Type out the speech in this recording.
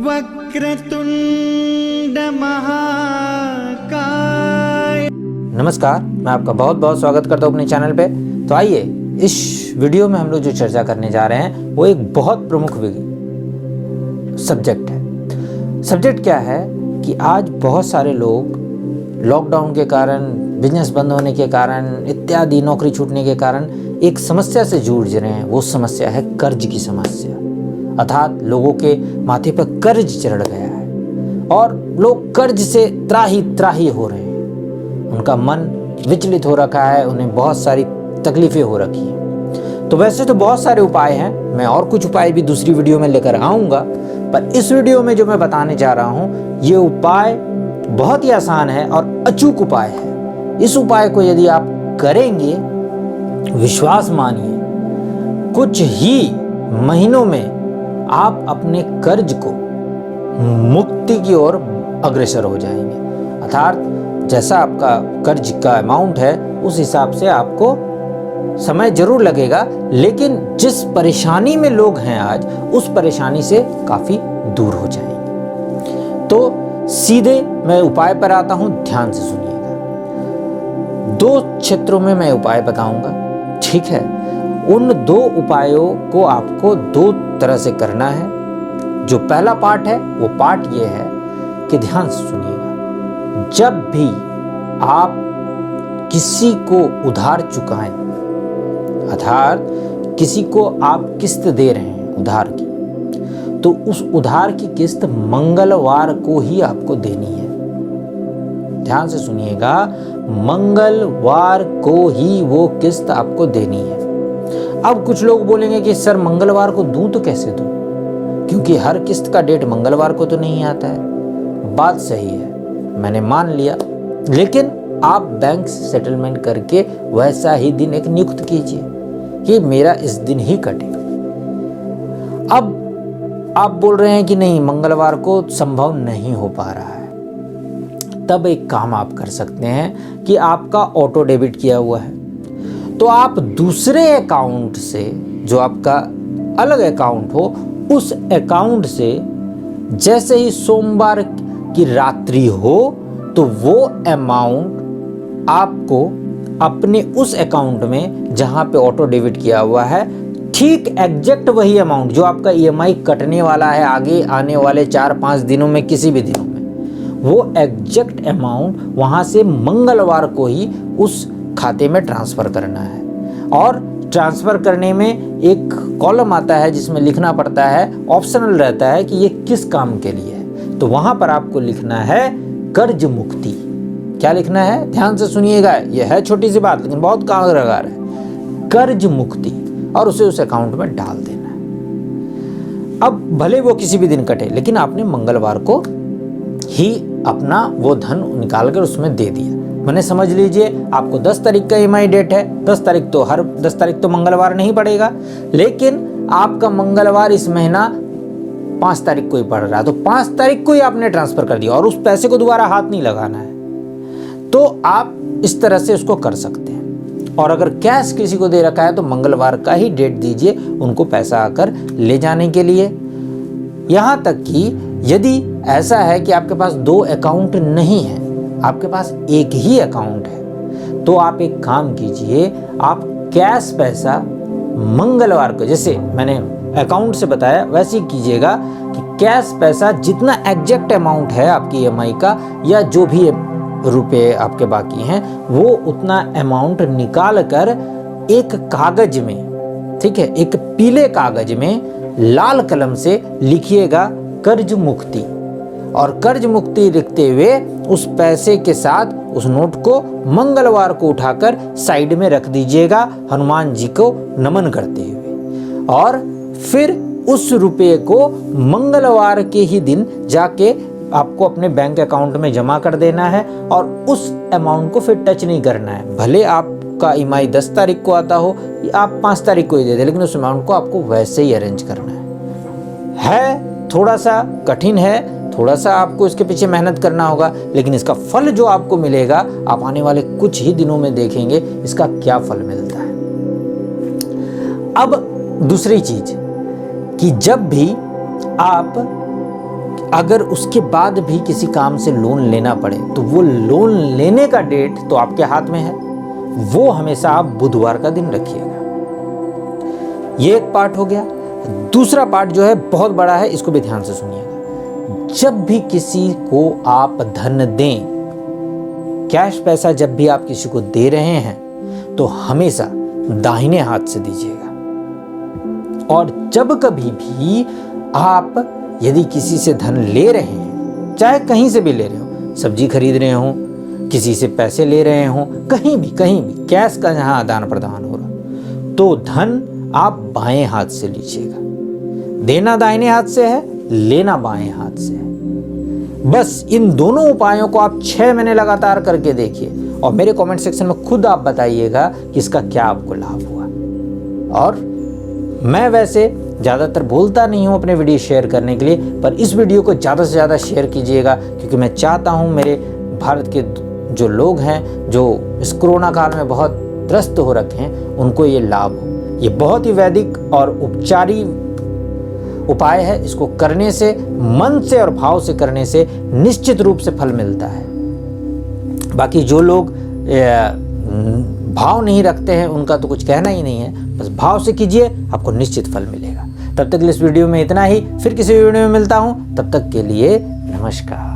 वक्रतुंड महाकाय। नमस्कार, मैं आपका बहुत बहुत स्वागत करता हूँ अपने चैनल पे। तो आइए इस वीडियो में हम लोग जो चर्चा करने जा रहे हैं वो एक बहुत प्रमुख सब्जेक्ट है। सब्जेक्ट क्या है कि आज बहुत सारे लोग लॉकडाउन के कारण, बिजनेस बंद होने के कारण इत्यादि, नौकरी छूटने के कारण एक समस्या से जूझ रहे हैं। वो समस्या है कर्ज की समस्या, अर्थात लोगों के माथे पर कर्ज चढ़ गया है और लोग कर्ज से त्राही त्राही हो रहे हैं। उनका मन विचलित हो रखा है, उन्हें बहुत सारी तकलीफें हो रखी हैं। तो वैसे तो बहुत सारे उपाय हैं, मैं और कुछ उपाय भी दूसरी वीडियो में लेकर आऊँगा, पर इस वीडियो में जो मैं बताने जा रहा हूँ ये उपाय बहुत ही आसान है और अचूक उपाय है। इस उपाय को यदि आप करेंगे, विश्वास मानिए, कुछ ही महीनों में आप अपने कर्ज को मुक्ति की ओर अग्रसर हो जाएंगे। अर्थात जैसा आपका कर्ज का अमाउंट है उस हिसाब से आपको समय जरूर लगेगा, लेकिन जिस परेशानी में लोग हैं आज, उस परेशानी से काफी दूर हो जाएंगे। तो सीधे मैं उपाय पर आता हूं, ध्यान से सुनिएगा। 2 क्षेत्रों में मैं उपाय बताऊंगा, ठीक है। उन 2 उपायों को आपको 2 तरह से करना है। जो पहला पार्ट है वो पार्ट ये है कि ध्यान से सुनिएगा। जब भी आप किसी को उधार चुकाएं, अर्थात किसी को आप किस्त दे रहे हैं उधार की, तो उस उधार की किस्त मंगलवार को ही आपको देनी है। ध्यान से सुनिएगा, मंगलवार को ही वो किस्त आपको देनी है। अब कुछ लोग बोलेंगे कि सर मंगलवार को दूं तो कैसे दूं, क्योंकि हर किस्त का डेट मंगलवार को तो नहीं आता है। बात सही है, मैंने मान लिया, लेकिन आप बैंक से सेटलमेंट करके वैसा ही दिन एक नियुक्त कीजिए कि मेरा इस दिन ही कटे। अब आप बोल रहे हैं कि नहीं, मंगलवार को संभव नहीं हो पा रहा है, तब एक काम आप कर सकते हैं कि आपका ऑटो डेबिट किया हुआ है, तो आप दूसरे अकाउंट से, जो आपका अलग अकाउंट हो, उस अकाउंट से जैसे ही सोमवार की रात्रि हो तो वो अमाउंट आपको अपने उस अकाउंट में जहां पे ऑटो डेबिट किया हुआ है, ठीक एग्जैक्ट वही अमाउंट जो आपका ईएमआई कटने वाला है आगे आने वाले 4-5 दिनों में, किसी भी दिनों में, वो एग्जैक्ट अमाउंट वहां से मंगलवार को ही उस खाते में ट्रांसफर करना है। और ट्रांसफर करने में एक कॉलम आता है जिसमें लिखना पड़ता है, ऑप्शनल रहता है कि ये किस काम के लिए है। तो वहां पर आपको लिखना है कर्ज मुक्ति। क्या लिखना है, ध्यान से सुनिएगा, ये है छोटी सी बात लेकिन बहुत कारगर है। कर्ज मुक्ति, और उसे उस अकाउंट में डाल देना है। अब भले वो किसी भी दिन कटे, लेकिन आपने मंगलवार को ही अपना वो धन निकालकर उसमें दे दिया। मैंने समझ लीजिए आपको 10 तारीख का ईएमआई डेट है, 10 तारीख तो हर 10 तारीख तो मंगलवार नहीं पड़ेगा, लेकिन आपका मंगलवार इस महीना 5 तारीख को ही पड़ रहा है, तो 5 तारीख को ही आपने ट्रांसफर कर दिया और उस पैसे को दोबारा हाथ नहीं लगाना है। तो आप इस तरह से उसको कर सकते हैं। और अगर कैश किसी को दे रखा है तो मंगलवार का ही डेट दीजिए उनको पैसा आकर ले जाने के लिए। यहां तक कि यदि ऐसा है कि आपके पास 2 अकाउंट नहीं है, आपके पास एक ही अकाउंट है, तो आप एक काम कीजिए, आप कैश पैसा मंगलवार को, जैसे मैंने अकाउंट से बताया वैसे ही कीजिएगा कि कैश पैसा जितना एग्जैक्ट अमाउंट है आपकी ईएमआई का या जो भी रुपए आपके बाकी हैं, वो उतना अमाउंट निकाल कर एक कागज में, ठीक है, एक पीले कागज में लाल कलम से लिखिएगा कर्ज मुक्ति, और कर्ज मुक्ति लिखते हुए उस पैसे के साथ उस नोट को मंगलवार को उठाकर साइड में रख दीजिएगा हनुमान जी को नमन करते हुए। और फिर उस रुपये को मंगलवार के ही दिन जाके आपको अपने बैंक अकाउंट में जमा कर देना है और उस अमाउंट को फिर टच नहीं करना है। भले आपका ईएमआई 10 तारीख को आता हो या आप 5 तारीख को ही दे दे, लेकिन उस अमाउंट को आपको वैसे ही अरेंज करना है। थोड़ा सा कठिन है, थोड़ा सा आपको इसके पीछे मेहनत करना होगा, लेकिन इसका फल जो आपको मिलेगा, आप आने वाले कुछ ही दिनों में देखेंगे इसका क्या फल मिलता है। अब दूसरी चीज कि जब भी आप अगर उसके बाद भी किसी काम से लोन लेना पड़े तो वो लोन लेने का डेट तो आपके हाथ में है, वो हमेशा आप बुधवार का दिन रखिएगा। ये एक पार्ट हो गया। दूसरा पार्ट जो है बहुत बड़ा है, इसको भी ध्यान से सुनिएगा। जब भी किसी को आप धन दें, कैश पैसा जब भी आप किसी को दे रहे हैं तो हमेशा दाहिने हाथ से दीजिएगा। और जब कभी भी आप यदि किसी से धन ले रहे हैं, चाहे कहीं से भी ले रहे हो, सब्जी खरीद रहे हो, किसी से पैसे ले रहे हो, कहीं भी कैश का जहां आदान प्रदान हो रहा, तो धन आप बाएं हाथ से लीजिएगा। देना दाहिने हाथ से है, लेना बाएं हाथ से है। बस इन दोनों उपायों को आप 6 महीने लगातार करके देखिए और मेरे कमेंट सेक्शन में खुद आप बताइएगा कि इसका क्या आपको लाभ हुआ। और मैं वैसे ज़्यादातर बोलता नहीं हूँ अपने वीडियो शेयर करने के लिए, पर इस वीडियो को ज़्यादा से ज़्यादा शेयर कीजिएगा, क्योंकि मैं चाहता हूँ मेरे भारत के जो लोग हैं जो इस कोरोना काल में बहुत त्रस्त हो रखे हैं, उनको ये लाभ हो। ये बहुत ही वैदिक और उपचारी उपाय है। इसको करने से, मन से और भाव से करने से निश्चित रूप से फल मिलता है। बाकी जो लोग भाव नहीं रखते हैं उनका तो कुछ कहना ही नहीं है। बस भाव से कीजिए, आपको निश्चित फल मिलेगा। तब तक इस वीडियो में इतना ही। फिर किसी वीडियो में मिलता हूं, तब तक के लिए नमस्कार।